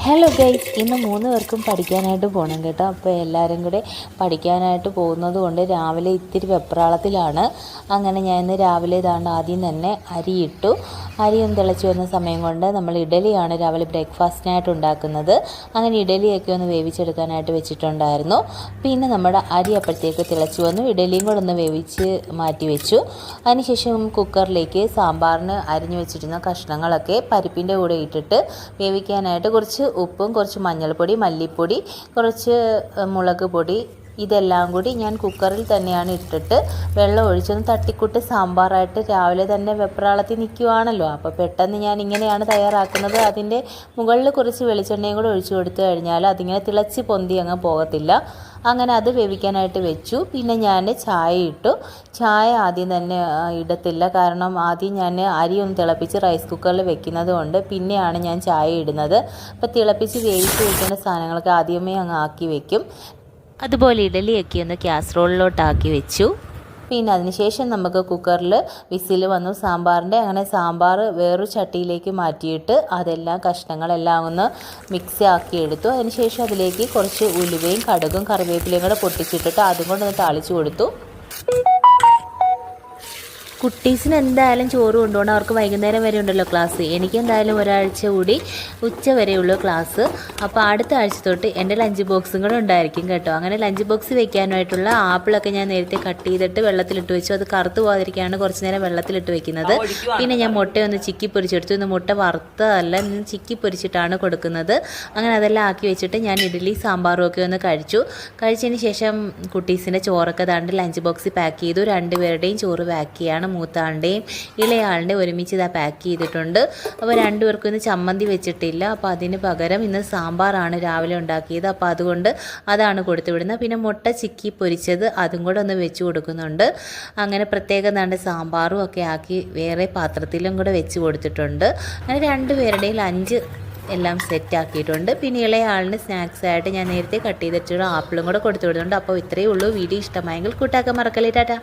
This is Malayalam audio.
ഹലോ ഗൈസ്, ഇന്ന് 3 പേർക്കും പഠിക്കാനായിട്ട് പോകണം കേട്ടോ. അപ്പോൾ എല്ലാവരും കൂടെ പഠിക്കാനായിട്ട് പോകുന്നത് കൊണ്ട് രാവിലെ ഇത്തിരി വെപ്രാളത്തിലാണ്. അങ്ങനെ ഞാൻ ഇന്ന് രാവിലെ ഇതാണ്ട് ആദ്യം തന്നെ അരിയിട്ടു. അരിയൊന്ന് തിളച്ച് വന്ന സമയം കൊണ്ട് നമ്മൾ ഇഡലിയാണ് രാവിലെ ബ്രേക്ക്ഫാസ്റ്റിനായിട്ട് ഉണ്ടാക്കുന്നത്. അങ്ങനെ ഇഡലിയൊക്കെ ഒന്ന് വേവിച്ചെടുക്കാനായിട്ട് വെച്ചിട്ടുണ്ടായിരുന്നു. പിന്നെ നമ്മുടെ അരി അപ്പോഴത്തേക്ക് തിളച്ച് വന്നു. ഇഡലിയും കൂടെ ഒന്ന് വേവിച്ച് മാറ്റി വെച്ചു. അതിനുശേഷം കുക്കറിലേക്ക് സാമ്പാറിന് അരിഞ്ഞു വെച്ചിരുന്ന കഷ്ണങ്ങളൊക്കെ പരിപ്പിൻ്റെ കൂടെ ഇട്ടിട്ട് വേവിക്കാനായിട്ട് കുറച്ച് ഉപ്പും കുറച്ച് മഞ്ഞൾപ്പൊടി, മല്ലിപ്പൊടി, കുറച്ച് മുളക് പൊടി, ഇതെല്ലാം കൂടി ഞാൻ കുക്കറിൽ തന്നെയാണ് ഇട്ടിട്ട് വെള്ളം ഒഴിച്ചൊന്ന് തട്ടിക്കൂട്ട് സാമ്പാറായിട്ട് രാവിലെ തന്നെ വെപ്രാളത്തിൽ നിൽക്കുവാണല്ലോ. അപ്പോൾ പെട്ടെന്ന് ഞാൻ ഇങ്ങനെയാണ് തയ്യാറാക്കുന്നത്. അതിൻ്റെ മുകളിൽ കുറച്ച് വെളിച്ചെണ്ണയും കൂടെ ഒഴിച്ചു കൊടുത്തു കഴിഞ്ഞാൽ അതിങ്ങനെ തിളച്ച് പൊന്തി അങ്ങ് പോകത്തില്ല. അങ്ങനെ അത് വേവിക്കാനായിട്ട് വെച്ചു. പിന്നെ ഞാൻ ചായ ഇട്ടു. ചായ ആദ്യം തന്നെ ഇടത്തില്ല, കാരണം ആദ്യം ഞാൻ അരി ഒന്ന് തിളപ്പിച്ച് റൈസ് കുക്കറിൽ വെക്കുന്നത് കൊണ്ട് പിന്നെയാണ് ഞാൻ ചായ ഇടുന്നത്. അപ്പോൾ തിളപ്പിച്ച് വേവിച്ച് വെക്കേണ്ട സാധനങ്ങളൊക്കെ ആദ്യമേ അങ്ങ് ആക്കി വെക്കും. അതുപോലെ ഇഡലിയൊക്കെ ഒന്ന് കാസറോളിലോട്ടാക്കി വെച്ചു. പിന്നെ അതിനുശേഷം നമുക്ക് കുക്കറിൽ വിസിൽ വന്നു സാമ്പാറിൻ്റെ. അങ്ങനെ സാമ്പാർ വേറൊരു ചട്ടിയിലേക്ക് മാറ്റിയിട്ട് അതെല്ലാം കഷ്ണങ്ങളെല്ലാം ഒന്ന് മിക്സ് ആക്കി എടുത്തു. അതിനുശേഷം അതിലേക്ക് കുറച്ച് ഉലുവയും കടുകും കറിവേപ്പിലയും കൂടെ പൊട്ടിച്ചിട്ടിട്ട് അതും കൊണ്ടൊന്ന് താളിച്ചു കൊടുത്തു. കുട്ടീസിന് എന്തായാലും ചോറ് കൊണ്ടുപോകണം. അവർക്ക് വൈകുന്നേരം വരെ ഉണ്ടല്ലോ ക്ലാസ്. എനിക്ക് എന്തായാലും ഒരാഴ്ച കൂടി ഉച്ച വരെയുള്ളൂ ക്ലാസ്. അപ്പോൾ അടുത്ത ആഴ്ച തൊട്ട് എൻ്റെ ലഞ്ച് ബോക്സും കൂടെ ഉണ്ടായിരിക്കും കേട്ടോ. അങ്ങനെ ലഞ്ച് ബോക്സ് വെക്കാനായിട്ടുള്ള ആപ്പിളൊക്കെ ഞാൻ നേരത്തെ കട്ട് ചെയ്തിട്ട് വെള്ളത്തിലിട്ട് വെച്ചു. അത് കറുത്ത് പോകാതിരിക്കുകയാണ് കുറച്ച് നേരം വെള്ളത്തിലിട്ട് വെക്കുന്നത്. പിന്നെ ഞാൻ മുട്ടയൊന്ന് ചിക്കി പൊരിച്ചെടുത്തു. ഇന്ന് മുട്ട വറുത്തതല്ല, ഇന്ന് ചിക്കി പൊരിച്ചിട്ടാണ് കൊടുക്കുന്നത്. അങ്ങനെ അതെല്ലാം ആക്കി വെച്ചിട്ട് ഞാൻ ഇഡ്ഡലി സാമ്പാറും ഒക്കെ ഒന്ന് കഴിച്ചതിന് ശേഷം കുട്ടീസിൻ്റെ ചോറൊക്കെ ദാണ്ട് ലഞ്ച് ബോക്സിൽ പാക്ക് ചെയ്തു. 2 പേരുടെയും ചോറ് പാക്ക് ചെയ്യാണ്. മൂത്താളുടെയും ഇളയാളുടെയും ഒരുമിച്ച് ഇതാ പാക്ക് ചെയ്തിട്ടുണ്ട്. അപ്പോൾ 2 പേർക്കും ഇന്ന് ചമ്മന്തി വെച്ചിട്ടില്ല. അപ്പോൾ അതിന് പകരം ഇന്ന് സാമ്പാറാണ് രാവിലെ ഉണ്ടാക്കിയത്. അപ്പോൾ അതുകൊണ്ട് അതാണ് കൊടുത്തു വിടുന്നത്. പിന്നെ മുട്ട ചിക്കി പൊരിച്ചത് അതും കൂടെ ഒന്ന് വെച്ച് കൊടുക്കുന്നുണ്ട്. അങ്ങനെ പ്രത്യേകം ദാണ്ട് സാമ്പാറും ഒക്കെ ആക്കി വേറെ പാത്രത്തിലും കൂടെ വെച്ച് കൊടുത്തിട്ടുണ്ട്. അങ്ങനെ 2 പേരുടെയും ലഞ്ച് എല്ലാം സെറ്റ് ആക്കിയിട്ടുണ്ട്. പിന്നെ ഇളയാളിന് സ്നാക്സ് ആയിട്ട് ഞാൻ നേരത്തെ കട്ട് ചെയ്തിട്ടുള്ള ആപ്പിളും കൂടെ കൊടുത്തു വിടുന്നുണ്ട്. അപ്പോൾ ഇത്രയേ ഉള്ളൂ. വീഡിയോ ഇഷ്ടമായെങ്കിൽ കൂട്ടാക്കാൻ മറക്കല്ലേ. ടാറ്റാ.